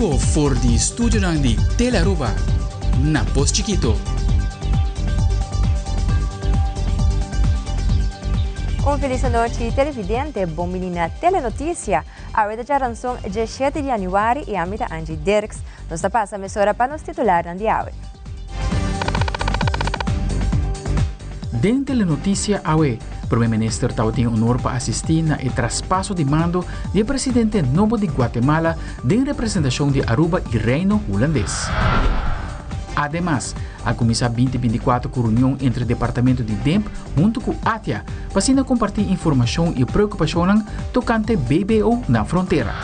vivo voor die studio di Telearuba, na Post Chiquito. Un feliz noite, televidente, bom menina telenotícia. A hora de ranção 17 de januário e a mita Angie Dirks. Nos passa a emissora para nos titular na dia. Den telenotícia awe, primeiro-ministro tem honor para assistir na traspasso de mando do presidente novo de Guatemala de representação de Aruba e Reino Holandês. Además, a Comissão 2024 com reunião entre o Departamento de DEMP junto com ATIA para compartilhar informação e preocupação tocante BBO na fronteira.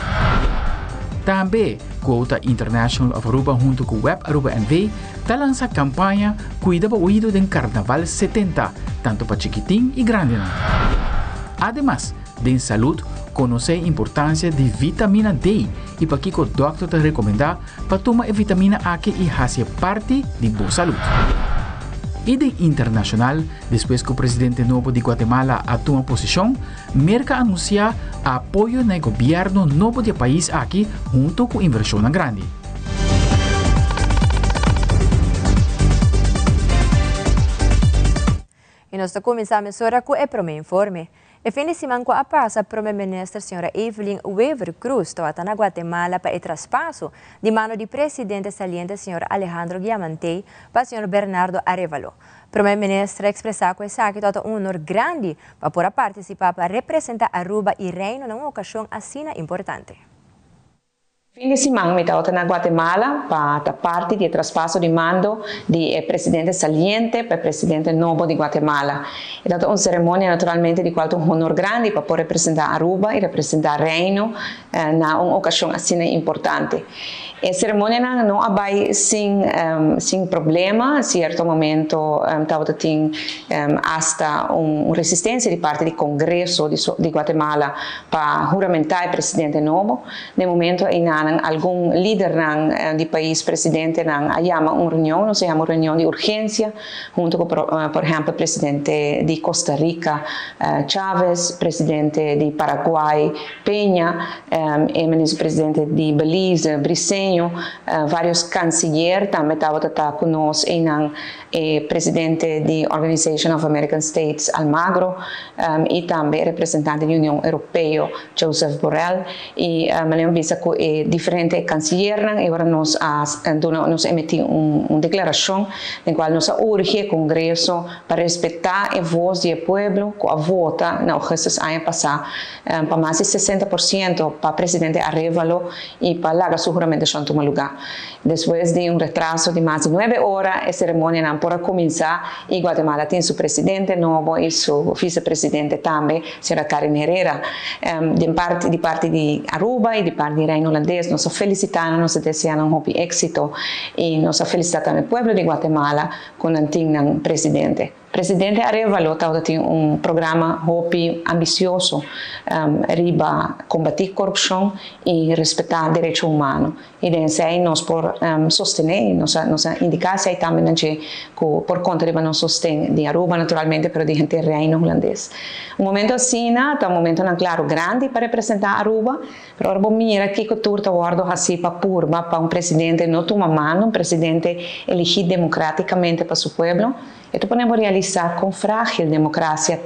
Também, Quota International of Aruba junto com Web Aruba NV está lançando campanha Cuida para o Oído do Carnaval 70, tanto para chiquitim e grande. Además, de saúde, conhecer a importância de vitamina D e para que o doctor te recomenda para tomar a vitamina A que fazer parte de boa saúde. E de internacional, depois que o presidente novo de Guatemala toma posição, Merca anuncia apoio no governo novo do país aqui junto com inversão grande. E nós começamos a emissora com o primeiro informe. E fim de semana com a passa, a primeira-ministra senhora Evelyn Wever Cruz está na Guatemala para o traspasso de mano do presidente saliente senhor Alejandro Giamantey para o senhor Bernardo Arevalo. A primeira-ministra expressou que essa é um honor grande para poder participar para representar Aruba e Reino numa ocasião assim importante. Fim de semana mi estava na Guatemala para parte do traspasso de mando do presidente saliente para o presidente novo de Guatemala. É uma cerimônia naturalmente de qual um honor grande para poder representar Aruba e representar Reino na uma ocasião assim importante. A cerimônia não vai sem problema, em certo momento estava tendo hasta uma resistência de parte do Congresso de Guatemala para juramentar o presidente novo. No momento algum líder do país presidente chama uma reunião, não se chama reunião de urgência, junto com, por exemplo, o presidente de Costa Rica, Chávez, presidente de Paraguai, Peña, o presidente de Belize, Briceño, vários cancilleres também estavam conosco e presidente da Organization of American States, Almagro, e também representante da União Europeia, Joseph Borrell, e me lembro que diferentes cancilleres, e agora nós emitimos uma declaração em qual nós urge o Congresso para respeitar a voz do povo que a vota na ocasião ano passado para mais de 60% para o presidente Arevalo e para lá a juramentação tomar lugar. Depois de retraso de mais de 9 horas, a cerimônia não pode começar e Guatemala tem seu presidente novo e seu vice-presidente também, senhora Karen Herrera, de parte de Aruba e de parte do Reino Holandês. Nós felicitamos, nós desejamos um êxito e nós felicitamos também o povo de Guatemala com o antigo presidente. O presidente Arevalo tem programa ambicioso para combater a corrupção e respeitar direitos humanos. E daí nós podemos sostener, nós indicamos também que por conta de nós sostenemos de Aruba, naturalmente, mas de gente reino holandês. Um momento assim, é um momento, claro, grande para representar Aruba, mas agora mira que o tour está guardado assim para presidente não toma mano, presidente elegido democraticamente para seu povo. Esto podemos realizar com frágil democracia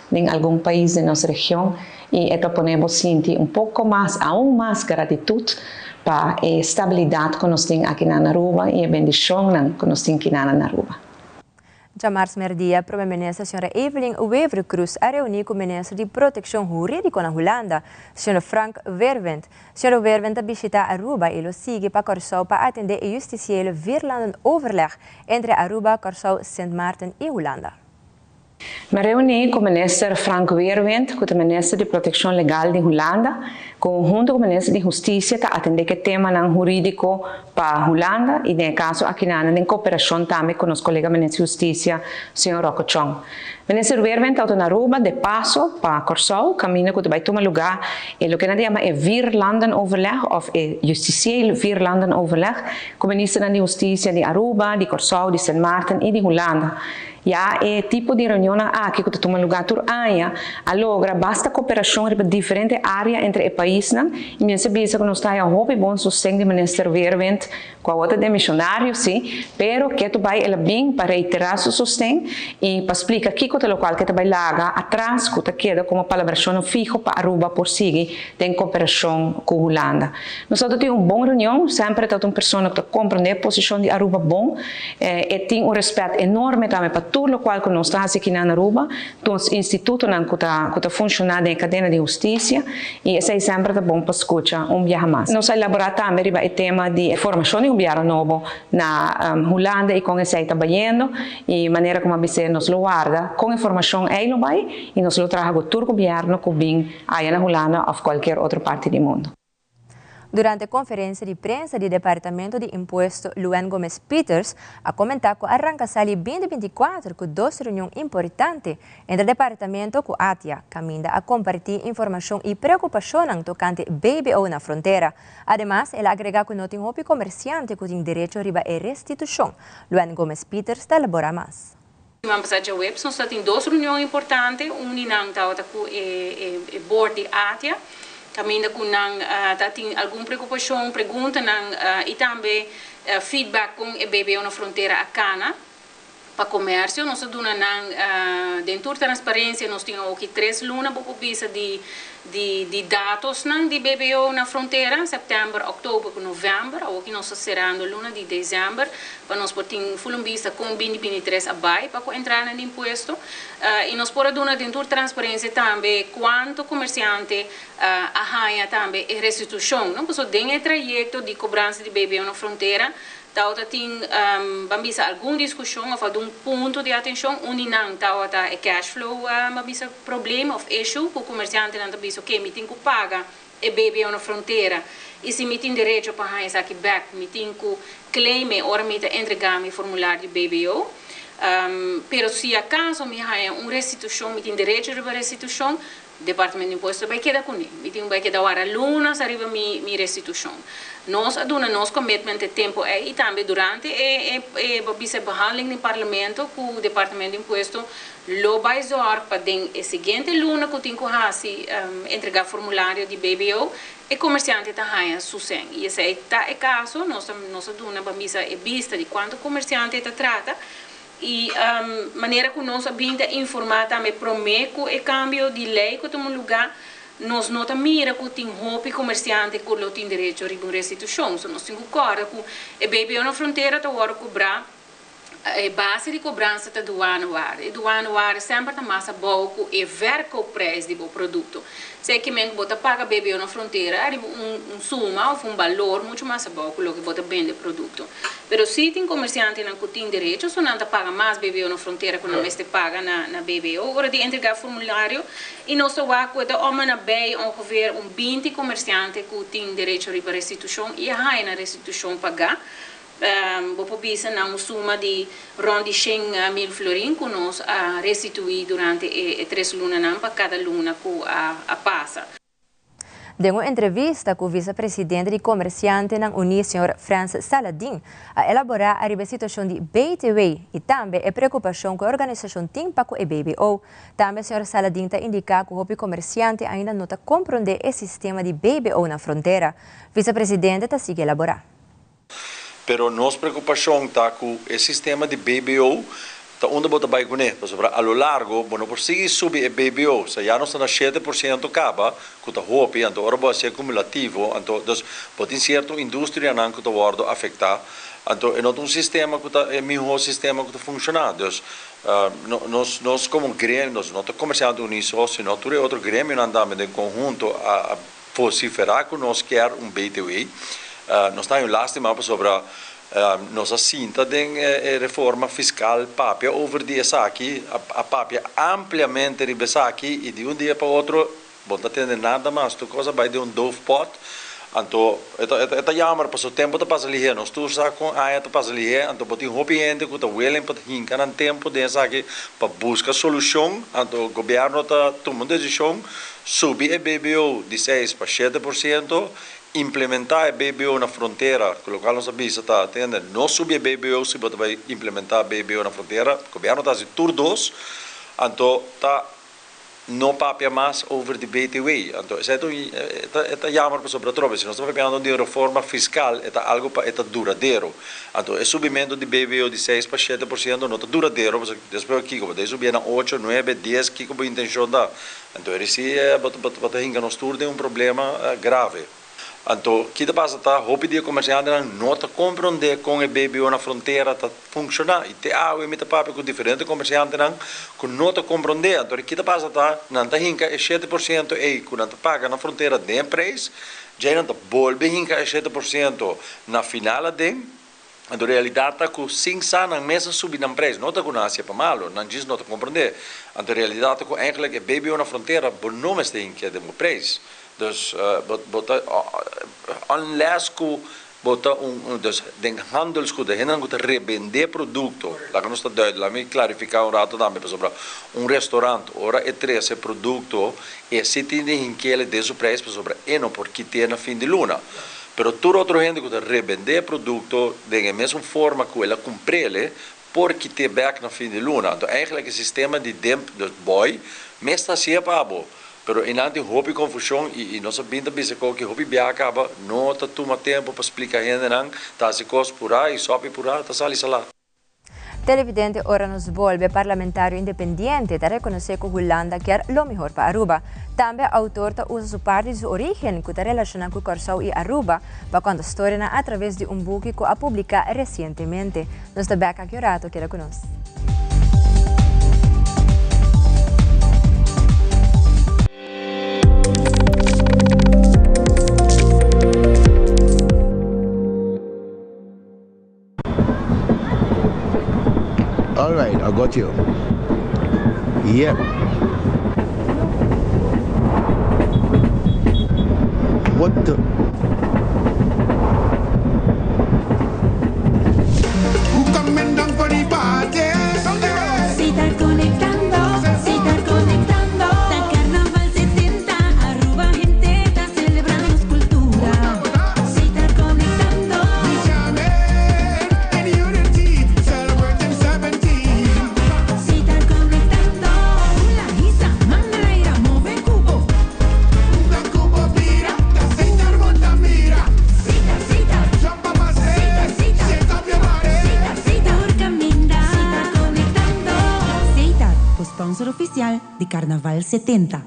em algum país da nossa região e esto podemos sentir pouco mais, aún mais gratitud para a estabilidade que nós temos aqui na Aruba e a bendição que nós temos aqui na Aruba. Jamars Merdia, primeira-ministra senhora Evelyn Wever Cruz, a reunir com o ministro de Proteção Jurídica na Holanda, senhor Frank Verwent. Senhor Verwent visita Aruba e lo sigue para Curaçao para atender o justiciële Vierlanden overleg entre Aruba, Curaçao, Sint Maarten e Holanda. Me reuni com o ministro Frank Verwent, com o ministro de Proteção Legal de Holanda, junto com o ministro de Justiça, para atender o tema jurídico para Holanda e, no caso, aqui em cooperação também com os colegas ministro de Justiça, senhor Rocco Chong. O ministro Verwent está na Aruba, de passo para Curaçao, caminho que vai tomar lugar e o que nós chamamos é Vierlanden overleg, ou é justiciële Vierlanden overleg, com o ministro de Justiça de Aruba, de Curaçao, de Sint Maarten e de Holanda. Já é tipo de reunião aqui que toma lugar tur aia, alogra basta cooperação em diferentes áreas entre os países, e me sabia que nós está a hobby bom sustento do ministro Verwend com a outra de missionário, sim, pero que tu vai ela bem para reiterar seu sustento e para explicar aqui que o local que tu vai laga atrás que tu queda como colaboração fijo para Aruba por seguir tem cooperação com a Holanda. Nós temos uma boa reunião, sempre tem uma pessoa que compreende a posição de Aruba bom e tem respeito enorme também para tudo o qual que nós estamos aqui na Aruba, os institutos que está funcionando em cadeia de justiça e isso é sempre bom para escutar viaje mais. Nós elaboramos também o tema de formação de viaje novo na Holanda e com isso está trabalhando e maneira como a nos lo guarda com informação aí lo vai e nos lo traga todo o governo que vem aí na Holanda ou qualquer outra parte do mundo. Durante a conferência de prensa do Departamento de Imposto, Luan Gomes Peters a comentar que arranca sali 2024 com duas reuniões importantes entre o Departamento e a ATIA, caminha a compartilhar informação e preocupação tocante BBO na fronteira. Además, ele agrega que não tem hobby comerciante que tem direito a restituição. Luan Gomes Peters está elabora mais. Vamos passar a web, nós temos duas reuniões importantes, uma com o board de ATIA, também tem alguma preocupação, pergunta e também feedback com o BBO na fronteira a Cana para comércio. Nós temos dentro da transparência, nós temos aqui 3 lunas para vista de dados de BBO na fronteira, setembro, outubro e novembro. Aqui nós estamos cerrando luna de dezembro, para nós ter full vista com 2023 abaixo para entrar no imposto. E nós podemos dentro da transparência também quanto comerciante arranha também a restituição. Não posso ter um trajeto de cobrança de BBO na fronteira. Então, tem alguma discussão ou algum ponto de atenção onde não está cash flow, problema ou issue, que o comerciante não está ok, me tem que pagar e BBO na fronteira, e se me tem direito para ganhar aqui back, me tem que claim ou me entregar o formulário de BBO. Pero se acaso me ganha uma restituição, me tem direito a restituição, o Departamento de Imposto vai quedar com ele. Me tem que dar hora lunas arriba minha restituição. Nós aduna nosso commitment de tempo e também durante a behandeling no Parlamento com o Departamento de Imposto lo vai zorgar para a seguinte luna que tem que entregar formulário de BBO e comerciante está ganhando sucem. E esse é o caso, nós aduna a vista de quanto comerciante está trata e maneira que nós vinda informar também prometo e cambio de lei que toma lugar. Nós não mira que tem roupa comerciante que não tem direito a restituição. Nós temos que cobrar que o BBO na fronteira está agora cobrar a base de cobrança da aduana. A aduana sempre está mais pouco e verca o preço do produto. Se que você paga BBO na fronteira, é suma ou valor muito mais pouco do que você vende o produto. Mas se tem comerciante que tem direito, se não paga mais BBO na fronteira que não mestre paga na BBO, agora de entregar formulário e nós vamos ter ongeveer 20 comerciantes que têm direito a restituição e a restituição pagar. Vou bisa na suma de rond de 100.000 florins que nós restituir durante 3 lunas para cada luna que passa. De uma entrevista com o vice-presidente de comerciante na Uni, Sr. Francis Saladin, a elaborar a situação de BTW e também a preocupação que a organização tem para o BBO. Também o Sr. Saladin está indicando que o hobby comerciante ainda não está compreendendo o sistema de BBO na fronteira. O vice-presidente está seguindo elaborar. Pero nossa preocupação está com o sistema de BBO, tá onde bota vai com ele, porque a lo largo, não por seguir subir o BBO, se já não está na 7% acaba, que está roupa, então agora vai ser cumulativo, então pode certo indústria não que está guardo afetar, então é não sistema que está é melhor sistema que está funcionando, nós como grêmio, nós não estamos comerciando unido, se não tudo outro grêmio não andamos em conjunto a vociferar que nós quer BTW. Nós estamos lástima sobre nossa cinta de reforma fiscal papia over the aqui a papia ampliamente ribesa aqui e de dia para outro não tem nada mais tu coisa vai de dove pot Anto, eta jammer, pas o tempo te passa lihe, nós tu sa com a te passa lihe, anto botin hopi gente que tá willing para hincar no tempo dessa aqui para buscar solução, anto o governo tá tomando decisão subir o BBO de 6 para 7%, implementar o BBO na fronteira, colocar nossa bisa tá, entende? Não subir o BBO se você vai implementar o BBO na fronteira, o governo tá assim tur 2, anto tá não papia mais over the BTW. Então, é jammer para sobre a tropa. Se nós estamos falando de reforma fiscal, é algo para duradouro. Então, o subimento de BBO de 6 para 7% não é duradouro, porque depois aqui, como daí subir na 8, 9, 10, que como a intenção dá. Então, ele se bota hinga nos tur de problema grave. Então, que te passa tá, roupa de comerciante não tá compreender com o BBO na fronteira tá funcionar e te há o imita papo com diferente comerciante não tá compreender. Então, que te passa tá, não tá hinca 7% aí, que não tá paga na fronteira de preço, já não tá volve hinca 7% na final de. Então, realidade tá com 5 anos mesa subir na preço, não tá com nada para malo, não diz não tá compreender. Então, realidade tá com eigenlijk o BBO na fronteira, não está hinca de preço. Dus unless que dus den handelsgoed, hen moet revender producto. La que no está duidelijk, laat me clarificar rato também sobre restaurante. Ora é esse produto e se tem de que desse preço sobre não porque tem na fim de luna. Pero todo outro gente que revender produto de mesma forma que ela comprele porque tem back na fim de luna. Então eigenlijk o sistema de demp dus boy, mas está sempre abo. Pero inante houve confusão e nossa binda bisa que houve bem acaba não tá toma tempo para explicar a gente não tá se cos por aí sobe por aí tá sali sala. Televidente ora nos volve parlamentário independiente da reconhecer que Holanda quer lo melhor para Aruba. Também autor tá usa sua parte de sua origem que está relacionada com Corsau e Aruba para contar a história através de book que a publicar recentemente. Nós está back aqui orato que conosco. All right, I got you. Yep. What the? Who coming down for the party? Citar conectando, citar conectando. Da Carnaval 70, Aruba gente está celebrando su cultura. Citar conectando. In unity, celebrating 17. Citar conectando. La hisa, manera, move cubo. Una cubo mira, da citar monta mira. Citar, citar. Jump up and say, Citar, shake up your body. citar, citar. Por caminhar. Citar conectando. Citar, co-sponsor oficial de Carnaval 70.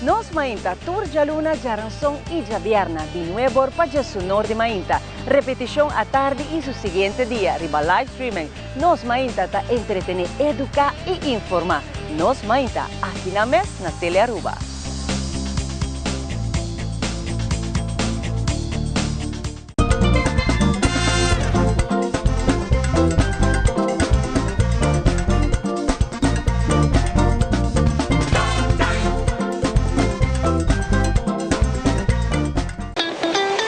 Nos Mainta, Turja Luna, Jaranson y Javierna, de nuevo para su norte Mainta. Repetición a tarde y su siguiente día, riba live streaming. Nos Mainta ta entretener, educar y informar. Nos Mainta, aquí na mes na Tele Aruba.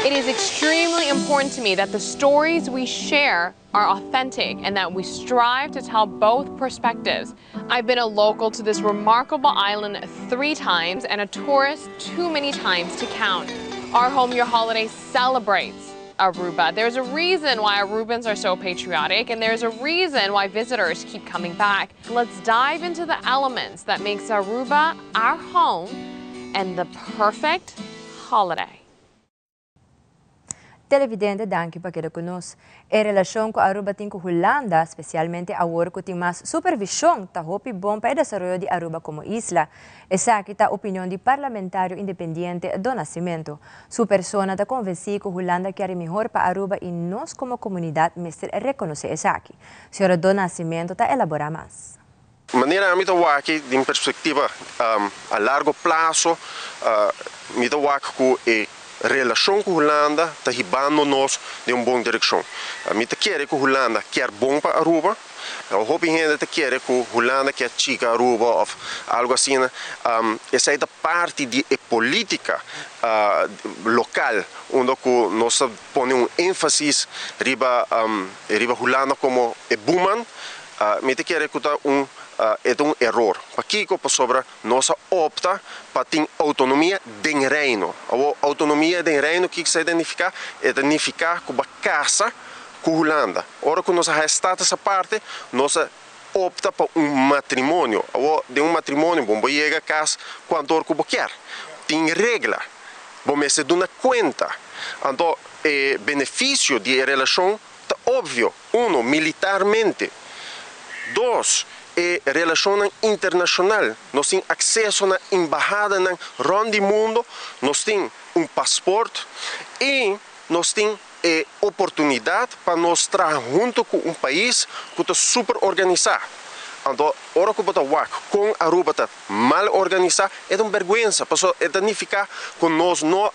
It is extremely important to me that the stories we share are authentic and that we strive to tell both perspectives. I've been a local to this remarkable island 3 times and a tourist too many times to count. Our Home Your Holiday celebrates Aruba. There's a reason why Arubans are so patriotic, and there's a reason why visitors keep coming back. Let's dive into the elements that makes Aruba our home and the perfect holiday. Televidente, danke para quedar conosco. Em relação com Aruba tem com Holanda, especialmente a work tem mais supervisão, tá hopi bom para o desenvolvimento de Aruba como isla. Essa aqui tá a opinião de parlamentário independente do Nascimento. Sua persona está convencida que Holanda quer melhor para Aruba e nós como comunidade mestre reconhecer essa aqui. Senhora do Nascimento está elaborar mais. Maneira a mita waki de perspectiva a largo prazo, mita waki com a relação com a Holanda está ribando nós de uma boa direção. A mita quer que a Holanda quer bom para Aruba, Eu hoop gente te quer que Holanda que chica Aruba ou algo assim, essa é da parte de política local, onde nós põe ênfase riba Holanda como Buman, me te quer que é erro. Aqui que sobre nós opta para ter autonomia do reino. A autonomia do reino que se identificar com a casa com a Holanda. Ora que nós arrestamos essa parte, nós opta para matrimônio. De matrimônio, vamos chegar a casa quanto que quer. Tem regra. Vamos se dar conta. Então, o benefício de relação é óbvio. Um, militarmente. Dois, relação internacional. Nós temos acesso à embaixada no rondo do mundo, nós temos passaporte e nós temos oportunidade para nós estar junto com país que está super organizado. Então, a hora que com a Aruba está mal organizada, é uma vergonha, porque significa que nós não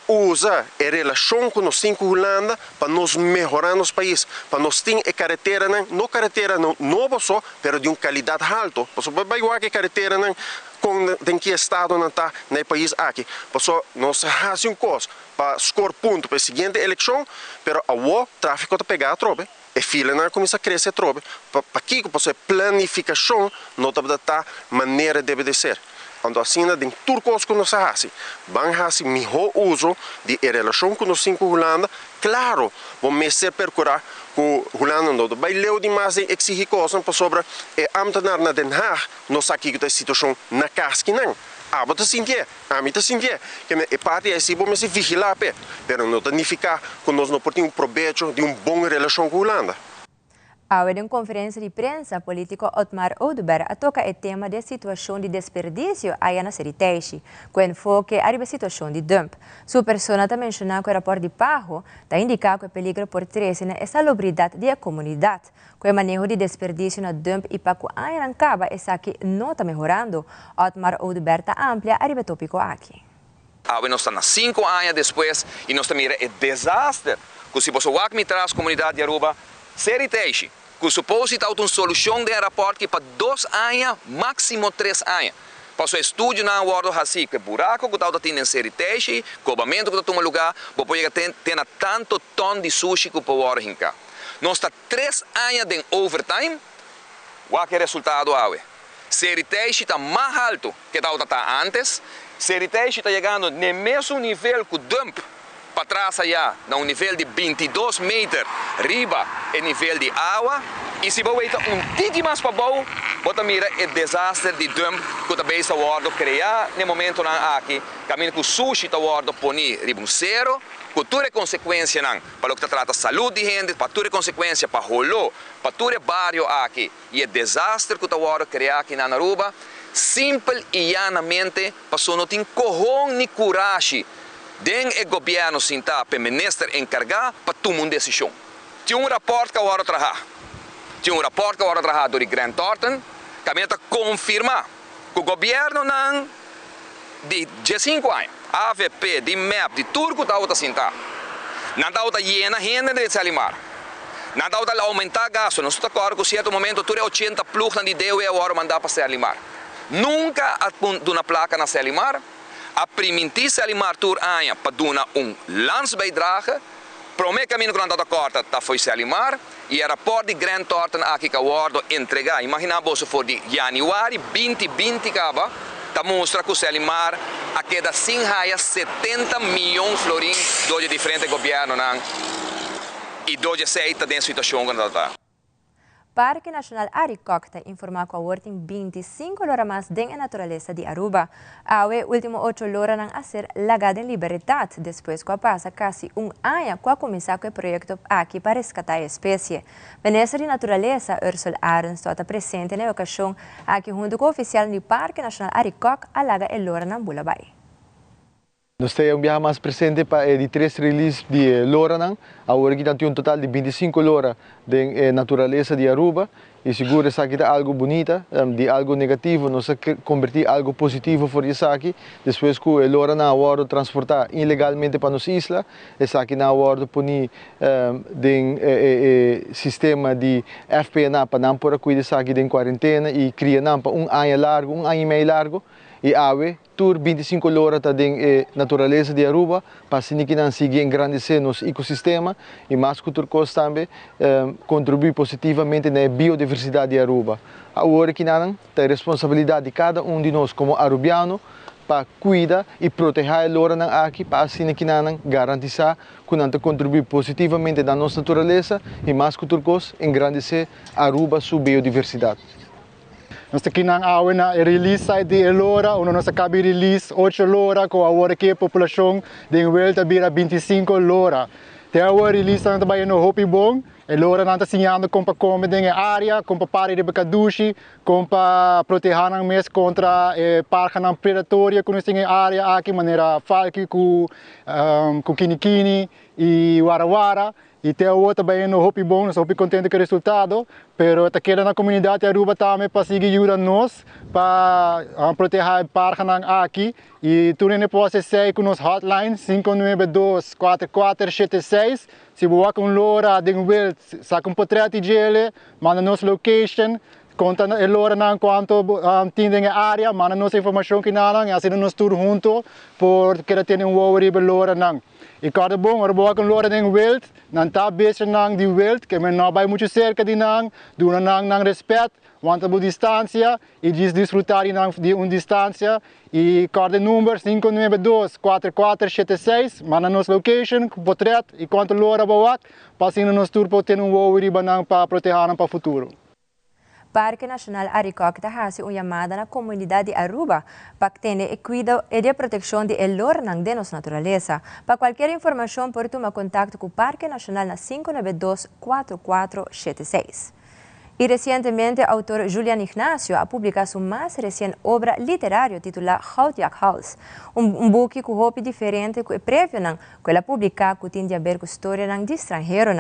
usamos a relação que nós temos com a Holanda para nós melhorar nosso país, para nós ter a carretera, não carretera nova só, mas de uma qualidade alta. Porque vai a carretera em que estado não está no país aqui. Porque nós fazemos uma coisa para escolher ponto para a seguinte eleição, mas o tráfico está pegado a tropa. E fila começa a crescer trobe. Para que você planificação não está maneira deve ser. Então assim, tem tudo que nós fazemos. Vamos fazer melhor uso de relação que nós temos com a Holanda. Claro, vamos ser procurar que a Holanda não vai ler demais e exigir coisas sobre a ambtenaar na Den Haag. Nós aqui que a situação na casa que não. A mim está sentindo que a parte é assim, vamos vigilar, mas não significa que nós não podemos proveito de uma boa relação com a Holanda. Ao em conferência de prensa, político Otmar Oduber toca o tema da situação de desperdício aí na Série-Teixi, com enfoque à situação de dump. Sua persona também mencionou que o rapport de Pajo está indicando que o peligro por três é a salubridade da comunidade. Com o manejo de desperdício na dump e para que aí não acaba, essa que não está melhorando. Otmar Oduber está amplia a tópico aqui. Nós estamos 5 anos depois e nós estamos o desastre que se você me traz a comunidade de Aruba, Série-Teixi, que supõe que uma solução de rapport que para 2 anos, máximo 3 anos. Para o estudo na hora assim, que buraco que está tendo em Série-Teixi, cobamento que está no lugar, para ter tanto tom de sushi que pode hora cá. Nós estamos 3 anos de overtime, qual é o resultado? Série-Teixi está mais alto que está antes, Série-Teixi está chegando no mesmo nível que o dump, para trás allá, no nível de 22 metros, riba o nível de água, e se você um tique mais para baixo, você mira o desastre de dump que também está criado no momento aqui, caminho que o sushi está ponir riba zero, com toda a consequência para o que trata a saúde de gente, para toda a consequência para o rolo, para todo o bairro aqui, e o desastre que está criado aqui na Aruba, simples e llanamente, para não ter corrão nem coragem. Den o governo sinta para o ministro encarregado para tomar uma decisão. Tinha rapport que agora trabalha. Tinha rapport que agora trabalha do Grant Thornton, que a confirma que o governo não de 5 anos, AVP, de MEP, de tudo que está sinta, não está llena gente de Salimar. Não está aumentar gasto. Nós estamos claro que em certo momento tudo é 80 plugs de deu e agora mandar para Salimar. Nunca há uma placa na Salimar. A priminti Salimar tur aia para dar landsbijdrage, promete caminho que não está corta, tá foi Salimar, e o rapport de Grant Thornton aqui que agora entregar. Imagina você for de januário 2020 acaba, tá mostra que o Salimar a queda sem raia 70 milhões de florins dois diferentes governos e dois aceita dentro da situação que não está. Parque Nacional Aricoc informa que a working 25 horas mais de natureza de Aruba. Awe último 8 horas não a ser lagada em liberdade, depois que passa quase ano que começar com o projeto aqui para resgatar a espécie. O ministro de Natureza, Ursula Arons, está presente na ocasião aqui junto com o oficial do Parque Nacional Aricoc, alaga el Lora na Bulabay. Nós temos mais presente para de 3 releases de Lora, agora que tem um total de 25 horas de natureza de Aruba e seguro essa aqui é algo bonita, de algo negativo, nós convertir algo positivo por essa aqui, depois que ele ora na hora transportar ilegalmente para nossa isla, essa aqui na hora punir sistema de FPNA para não por cuidar essa aqui em quarentena e criar não para ano largo, ano e meio largo. E ave, tur 25 horas da natureza de Aruba, para que não siga engrandecer nosso ecossistema e mais que turcos também contribui positivamente na biodiversidade de Aruba. Agora que não tem responsabilidade de cada de nós como arubiano para cuidar e proteger a lora aqui para assim que não garantir que não contribui positivamente na nossa natureza e mais que turcos engrandecer Aruba sua biodiversidade. Nós aqui na aula na release de lora, onde nós acabamos de release 8 lora com a que a população de volta vira 25 lora. Até agora release nós também no Hopi Bong, a lora nós assinando com para comer na área, com para parar de becadushi, com para proteger nós mesmo contra parca não predatória que nós temos área aqui maneira falque com kinikini e warawara. E até agora também no Hopi Bong, nós estamos contentes com o resultado, mas está querendo na comunidade Aruba também para seguir ajudando nós, para proteger a parca aqui. E tudo depois é com nos hotline 592-4476. Se você com lora de Welt, saca portrait de ele, manda nos location, conta a lora quanto tem a área, manda nos informação que não, e assim nós tour junto, porque ter worry sobre lora não. E cada bom, agora com lora de Welt, não está bem de Welt, que não vai muito cerca de não, do não respeito, want a distância e desfrutar de uma distância. E cada número 592-4476, manda nos location, portrait e quanto lora boa, para assim nós tour para ter worry para proteger para o futuro. Parque Nacional Aricoc hace una llamada a la comunidad de Aruba para que tenga cuidado y de protección de el lornang de nuestra naturaleza. Para cualquier información, por tomar contacto con Parque Nacional na 592-4476. Y recientemente, el autor Julian Ignacio ha publicado su más reciente obra literaria titulada Houtjak Hals, un book que hopi diferente que previo que la publica que tiene a ver con historia de extranjero.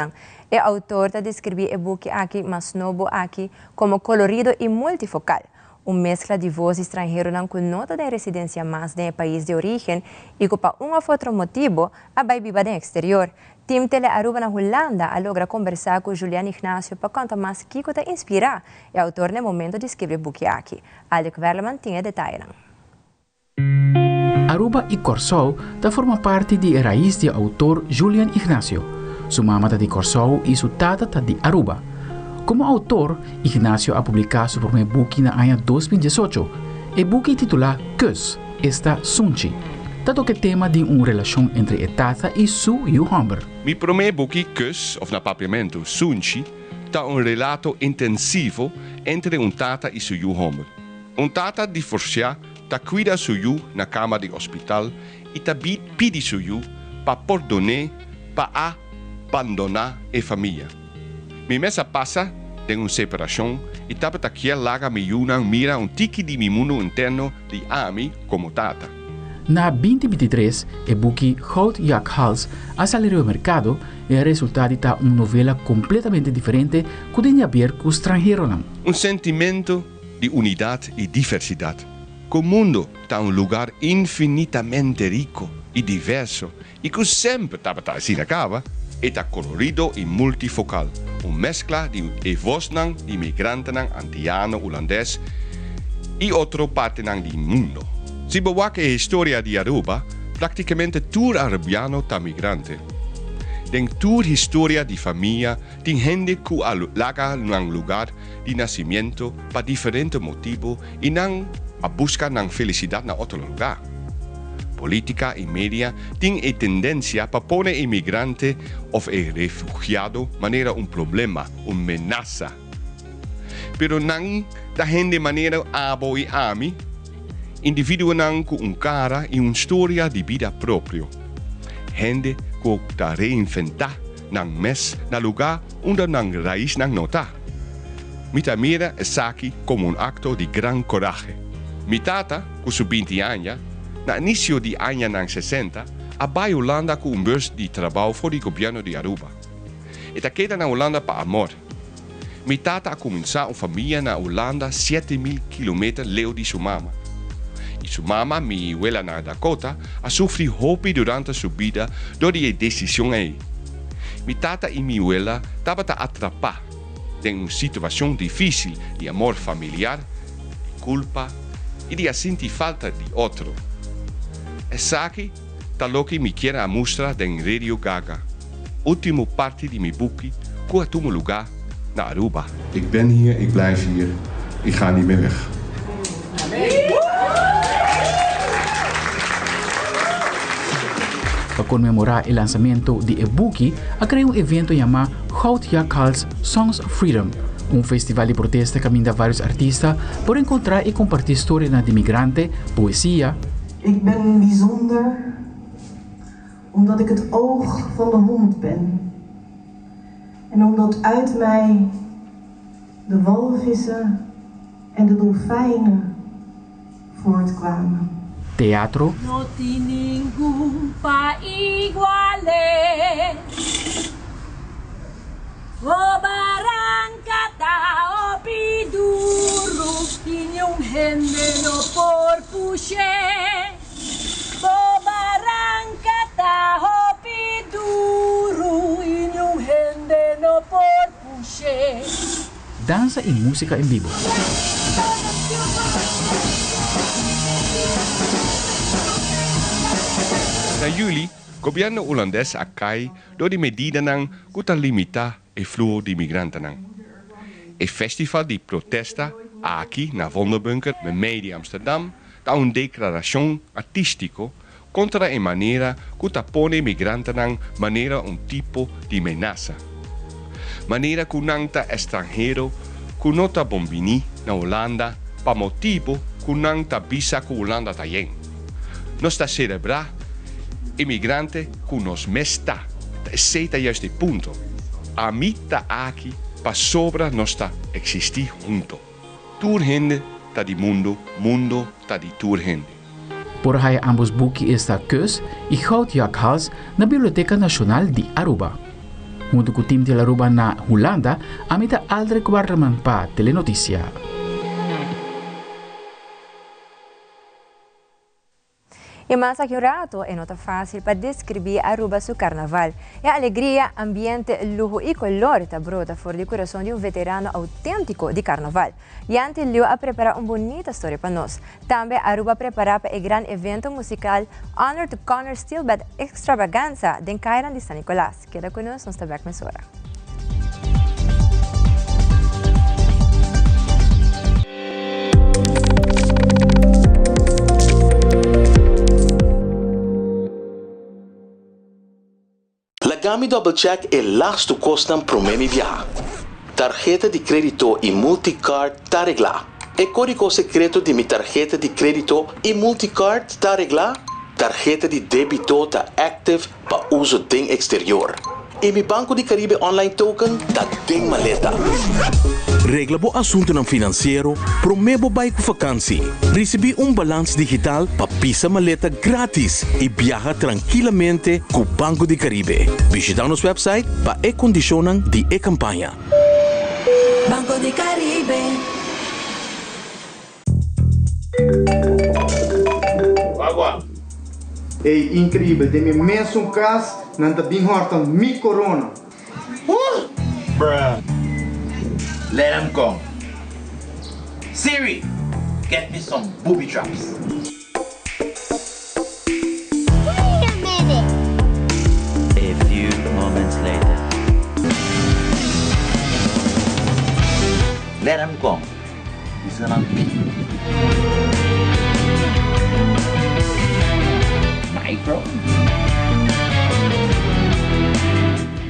El autor ha descrito el book aquí más novo aquí como colorido y multifocal, una mezcla de voz extranjero con nota de residencia más del país de origen y que para un otro motivo a viva en el exterior. Team Tele Aruba na Holanda a logra conversar com Julian Ignacio para contar mais que te inspira e autor no momento de escrever o book aqui. Alec Verleman tinha detalhes. Aruba e Corsou da forma parte da raiz do autor Julian Ignacio. Sua mama de Corsou e sua tata de Aruba. Como autor, Ignacio ha publicado seu primeiro book na ano 2018. O book titulado Kus, esta Sunchi. Dat ook het thema de een relatie entre a tata e su juhamber. Mi primeiro book Kus, of na papiamento, Sunchi, ta un relato intensivo entre un tata e su juhamber. Un tata divorcia ta cuida su ju na cama de hospital e ta pidi su ju pa perdonar, pa abandonar a família. Mi mesa passa de una separação e tapa ta kiel laga mi junan mira un tiki di mi mundo interno di ami como tata. Na 2023, o book Houtjak Hals ha salido ao mercado e é resultado de uma novela completamente diferente que tem a ver com o estrangeiro. Um sentimento de unidade e diversidade. O mundo está um lugar infinitamente rico e diverso e que sempre estava assim acaba, está colorido e multifocal. Uma mescla de voz de imigrantes antiano, holandês e outra parte do mundo. Se bewaka a história de Aruba, praticamente todo arabiano está migrante. Den toda história de família, tem gente que laga num lugar de nascimento para diferentes motivos e não a busca na felicidade na outro lugar. Política e mídia têm a tendência para pôr imigrante ou refugiado maneira problema, uma ameaça. Pero não da gente maneira abo e ami, indivíduo com cara e uma história de vida própria. Gente que está reinventar na lugar onde não raiz não está. Mita mira é aqui como acto de grande coragem. Mi tata, com seus 20 anos, no início de anos 60, a Holanda com bus de trabalho para o governo de Aruba. E está queda na Holanda para amor. Mi tata ha cominciato una famiglia na Holanda 7.000 km leo di sua mamma. E sua mamma, mi abuela na Dakota, ha sofrido hopi durante sua vida door die decisione. Mi tata e mi abuela estaban atrapados en una situación difícil de amor familiar, de culpa y de sentir falta de otro. Es aquí lo que me quiero mostrar en Radio Gaga. Último parte de mi boekje, que tomo lugar na Aruba. Ik ben hier, ik blijf hier, ik ga niet meer weg. Para conmemorar el lanzamiento de Ebuki, ha creado un evento llamado Goud Jakhals Songs Freedom, un festival de protesta que brinda varios artistas por encontrar y compartir historias de migranten, poëzie. Ik ben bijzonder omdat ik het oog van de hond ben. En omdat uit mij de walvissen en de dolfijnen voortkwamen. Teatro. No tiene ningún pa iguales. O Barrancata o Pidurru, tiene un género por puché. O Barrancata o Pidurru, tiene un género por puché. Danza y música en vivo. Na juli, gobierno holandês acai door de medida nang kuta limita e fluo de migranten nang. E festival de protesta aqui na Wonderbunker, met Media Amsterdam, da un declaração artístico contra a maneira kuta pone migranten nang maneira un tipo de menaça. Maneira kunangta estrangeiro kunota bombini na Holanda pa motivo kunangta bisa ku Holanda tayen. Nosta celebrar imigrante que nos mesta, aceita este punto. A mita aqui para sobra nos está existir junto. Tur gente tá de mundo, mundo tá de tur gente. Por aí ambos boekjes está keus e Goud Jakhals na Biblioteca Nacional de Aruba. Junto com o time de Aruba na Holanda, a mita Aldrich Warman para Telenotícia. E mais aqui um rato, é nota fácil para descrever Aruba seu carnaval. É alegria, ambiente, luxo e color que brota fora do coração de veterano autêntico de carnaval. E antes Leo a preparar uma bonita história para nós. Também Aruba prepara para o grande evento musical Honor to Connor Steelbed Extravaganza de Cairan de San Nicolás. Queda conosco, nós estamos mesura. Gami Double Check é lasto costam pro memi viajar. Tarjeta de crédito e multicard tá regla. E código secreto de mi tarjeta de crédito e multicard tá regla. Tarjeta de débito tá active para uso em exterior. E mi Banco de Caribe Online Token tá tem maleta. Regla bo assunto ng financeiro, promebo bay ko vakansie. Recebi balance digital pa pisa maleta gratis e viaja tranquilamente com Banco de Caribe. Visita nosso website pa e-condicionan di e-campanya. Banco de Caribe. Agua. É incrível, tem imenso caso, não tá bem horta mi corona. Bruh. Let him go. Siri, get me some booby traps. Wait a minute. A few moments later. Let him go. He's gonna be. Micro?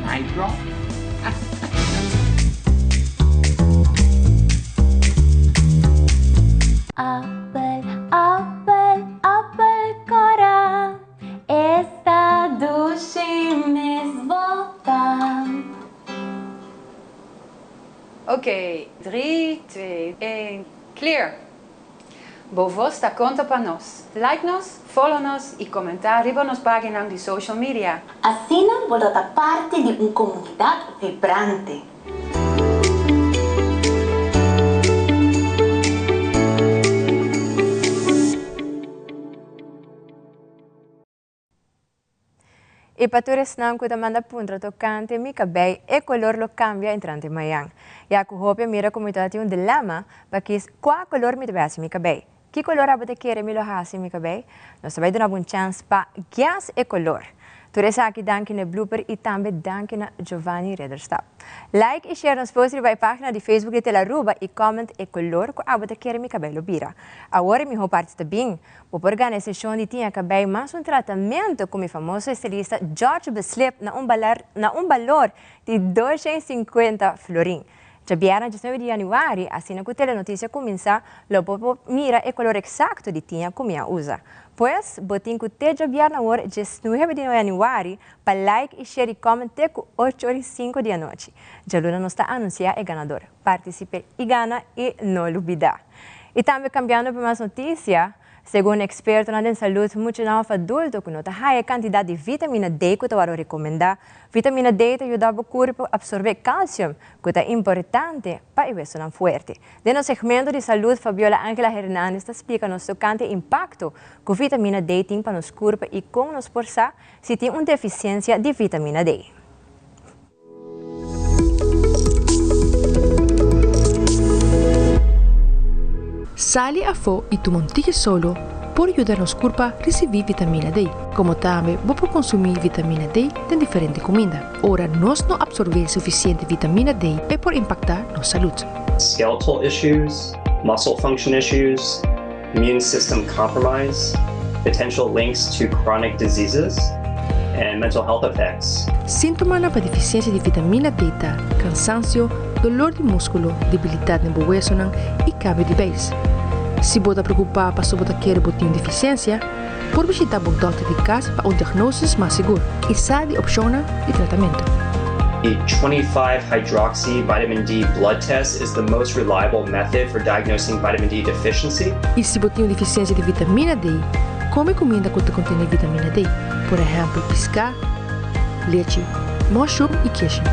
Micro? Apple, apple, apple cora. Esta duši me zvota. Ok, 3, 2, 1, clear. Bovosta conta para nós. Like nos, follow nos e comentar riba nos páginas de social media. Assim, volta parte de uma comunidade vibrante. E patores não que manda puntra tocante mi cabei e color lo cambia entrante mayang. Ya ku hope mira comunidade um dilema para que qual color mi tivesse mi cabei. Que color abate querer mi lo hasi mi cabei? Nós vai dar uma chance para gas e color. Turesa aqui danke na blooper e também danke na Giovanni Rederstap. Like e share nos posts vai página de Facebook de Telaruba e comment e color que abate querer mi cabelo bira. Agora mi ho parte também o organização de tinha cabelo mas um tratamento com o famoso estilista George Beslip na valor de 250 florin. Já vieram 19 de januário, assim que a telenotícia começa, logo mira o color exato de tinha como usa. Pois, botin que te já vieram agora 19 de januário, para like e share e comentar com 8h05 da noite. Já Luna nos está anunciando o ganador. Participe e gana e não olvida. E também cambiando para mais notícia, segundo experto na saúde emocional adulto, que nota a quantidade de vitamina D que eu recomendar. Vitamina D ajuda o corpo a absorver cálcio, que é importante para o osso forte. No segmento de saúde, Fabiola Ángela Hernández explica nos tocante impacto que a vitamina D tem para nosso corpo e como nos forçar se tem uma deficiência de vitamina D. Sali a fo e tu montiche solo por ajudar nos corpo a receber vitamina D. Como também vou consumir vitamina D em diferentes comidas. Ora, nós não absorver suficiente vitamina D é por impactar nossa saúde. Skeletal issues, muscle function issues, immune system compromise, potential links to chronic diseases, and mental health effects. Sintomas na deficiência de vitamina D tá cansaço, dolor de músculo, debilidade no hueso e cambio de vez. Se você está preocupado sobre querer botar deficiência, por visitar o doctor de casa para diagnóstico mais seguro e sabe opções de tratamento. The 25-hydroxy vitamin D blood test is the most reliable method for diagnosing vitamin D deficiency. E se você tem deficiência de vitamina D, come comida que contém vitamina D, por exemplo, pescado, leite, mocho e queijo.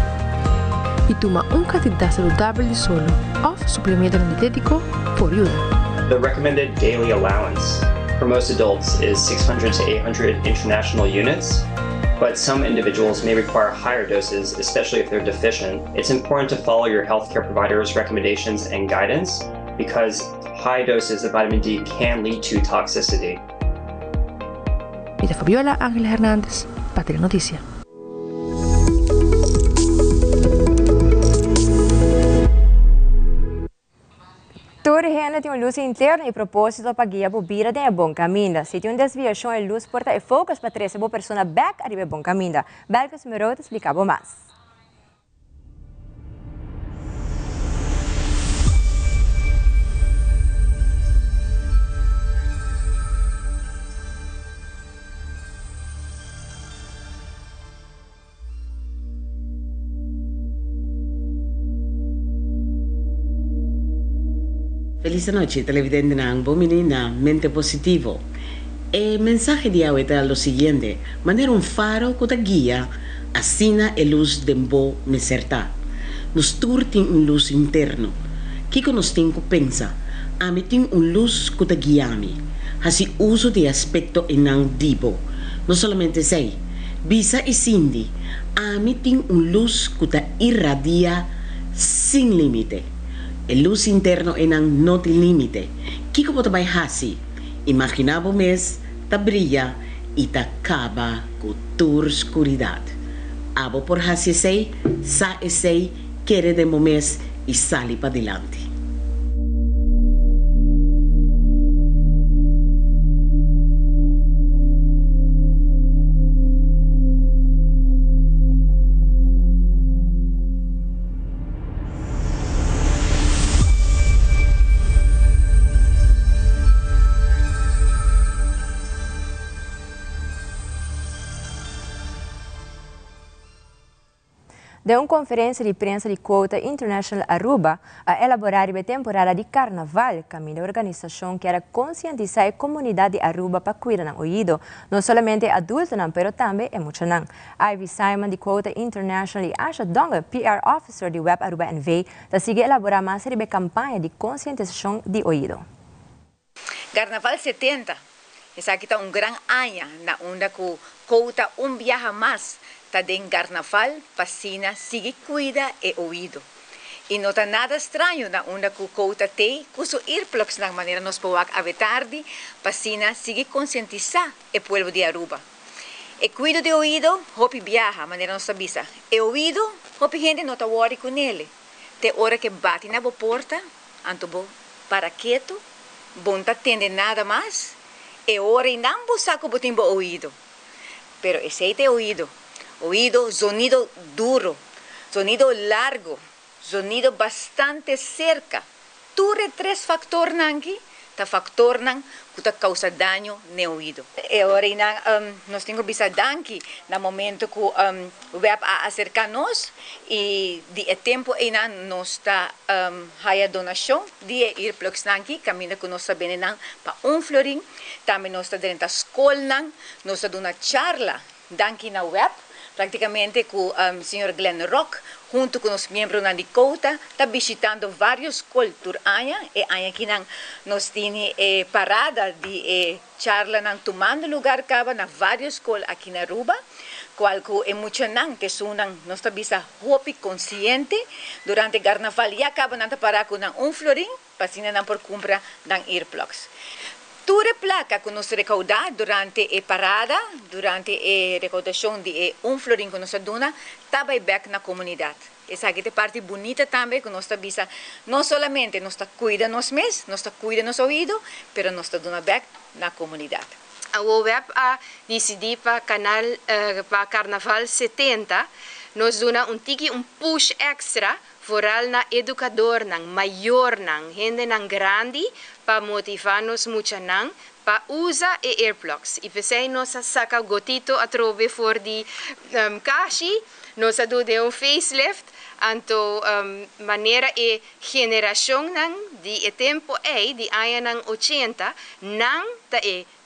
E toma quantidade saudável de solo ou suplemento dietético por ajuda. The recommended daily allowance for most adults is 600 to 800 international units, but some individuals may require higher doses, especially if they're deficient. It's important to follow your healthcare provider's recommendations and guidance because high doses of vitamin D can lead to toxicity. Mira Fabiola Ángela Hernández, Patria Noticia. Toda gente tem uma luz interna e propósito para guiar a bobira de bom caminho. Se tem uma desviação, a luz porta e focus para trazer a pessoa back a bom caminho. Belkis Merot explicava mais. Feliz noche, televidente Nambo, menina, mente positivo. El mensaje de hoy es lo siguiente: mantener un faro que te guía, asina el luz de bo me certa. Nos turtin un luz interno. Kiko nos tengo pensa, a mí tin un luz que te guía a mí. Así uso de aspecto en divo. No solamente sei, Visa y Cindy, a mí tin un luz que te irradia sin límite. El luz interno en no tiene límite. Kiko pode vai hasi. Imaginava mes, ta brilla y ta acaba con tu oscuridad. Abo por hasi sei, sa sei, quiere de mes y sale para adelante. De uma conferência de prensa de Quota International Aruba a elaborar a temporada de Carnaval, caminho da organização que era conscientizar a comunidade de Aruba para cuidar do ouvido, não somente adultos, mas também emocional. Ivy Simon de Quota International e Asha Donga, PR Officer de Web Aruba NV, está seguindo elaborar uma série de campanha de conscientização de ouvido. Carnaval 70 Esa kita gran año na una ku kouta viaja más ta den carnaval pasina sigue cuida e oído. E não está nada estranho na una ku kouta te kuso earplugs na maneira nos powak avetardi pasina sigue conscientizar e pueblo de Aruba. E cuido de oído, hopi viaja, maneira nos avisa. E oído, hopi gente não tá worry com ele. Te hora que bate na porta, anto bo para quieto, bom tá tende nada mais. E hora e não bo saco botimbo oído. Pero esse é oído. Oído, sonido duro, sonido largo, sonido bastante cerca. Ture tres factores nanki, ta factor nang que causa daño no oído. E agora nós temos bisa danki no momento que web a acercarnos e de tempo ainda nós está a donação de earplugs nanki caminha que nós sabemos nang para florim, também nós está dentro da escola nós está dando charla danki na web. Praticamente com o Sr. Glenn Rock, junto com os membros da Nicota, está visitando vários culturas e aqui nós temos parada de charla tomando lugar acaba na vários escolas aqui na Aruba, qual é muito que são nós está bisa hopi consciente durante o carnaval e acaba na parar com florim, para não por compra dan earplugs. Ture placa que nós recaudar durante a parada, durante a recaudação de florim que nós dona, está back na comunidade. Essa aqui é a parte bonita também que nós está não somente nós está cuida nós mesmos, nós está cuida nos ouvidos, mas nós está dona back na comunidade. A web a decidir para canal para Carnaval 70, nós dona push extra foral na educador nang maior nang gente nang grande para motivar-nos muito nang para usar earplugs. E pensei nós saca gotito a trove for de caixa, nós do de facelift, anto maneira e geração nang de tempo de aya nang 80 nang ta